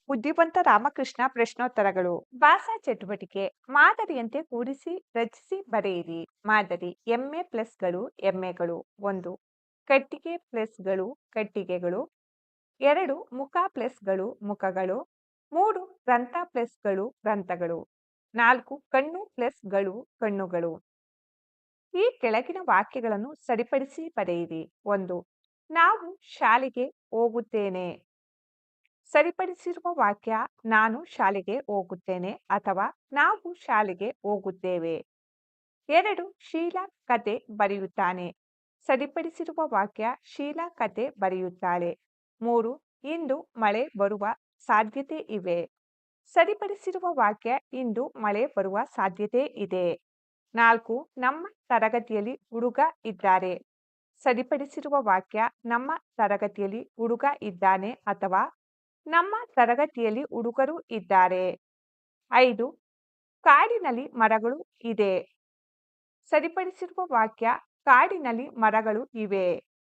ಬುದ್ಧಿವಂತ ರಾಮಕೃಷ್ಣ ಪ್ರಶ್ನೋತ್ತರಗಳು. ಭಾಷಾ ಚಟುವಟಿಕೆ. ಮಾದರಿಯಂತೆ ಕೂಡಿಸಿ ರಚಿಸಿ ಬರೆಯಿರಿ. ಮಾದರಿ. ಎಮ್ಮೆ ಪ್ಲಸ್ಗಳು ಎಮ್ಮೆಗಳು. 1. ಕಟ್ಟಿಗೆ ಪ್ಲಸ್ಗಳು ಕಟ್ಟಿಗೆಗಳು. 2. ಮುಖ ಪ್ಲಸ್ಗಳು ಮುಖಗಳು. 3. ಗ್ರಂಥ ಪ್ಲಸ್ಗಳು ಗ್ರಂಥಗಳು. 4. ಕಣ್ಣು ಪ್ಲಸ್ಗಳು ಕಣ್ಣುಗಳು. ಈ ಕೆಳಗಿನ ವಾಕ್ಯಗಳನ್ನು ಸರಿಪಡಿಸಿ ಬರೆಯಿರಿ. 1. ನಾವು ಶಾಲೆಗೆ ಹೋಗುತ್ತೇನೆ. ಸರಿಪಡಿಸಿರುವ ವಾಕ್ಯ ನಾನು ಶಾಲೆಗೆ ಹೋಗುತ್ತೇನೆ ಅಥವಾ ನಾವು ಶಾಲೆಗೆ ಹೋಗುತ್ತೇವೆ. 2. ಶೀಲಾ ಕತೆ ಬರೆಯುತ್ತಾನೆ. ಸರಿಪಡಿಸಿರುವ ವಾಕ್ಯ ಶೀಲಾ ಕತೆ ಬರೆಯುತ್ತಾಳೆ. 3. ಇಂದು ಮಳೆ ಬರುವ ಸಾಧ್ಯತೆ ಇವೆ. ಸರಿಪಡಿಸಿರುವ ವಾಕ್ಯ ಇಂದು ಮಳೆ ಬರುವ ಸಾಧ್ಯತೆ ಇದೆ. 4. ನಮ್ಮ ತರಗತಿಯಲ್ಲಿ ಹುಡುಗ ಇದ್ದಾರೆ. ಸರಿಪಡಿಸಿರುವ ವಾಕ್ಯ ನಮ್ಮ ತರಗತಿಯಲ್ಲಿ ಹುಡುಗ ಇದ್ದಾನೆ ಅಥವಾ ನಮ್ಮ ತರಗತಿಯಲ್ಲಿ ಹುಡುಗರು ಇದ್ದಾರೆ. 5. ಕಾಡಿನಲ್ಲಿ ಮರಗಳು ಇದೆ. ಸರಿಪಡಿಸಿರುವ ವಾಕ್ಯ ಕಾಡಿನಲ್ಲಿ ಮರಗಳು ಇವೆ.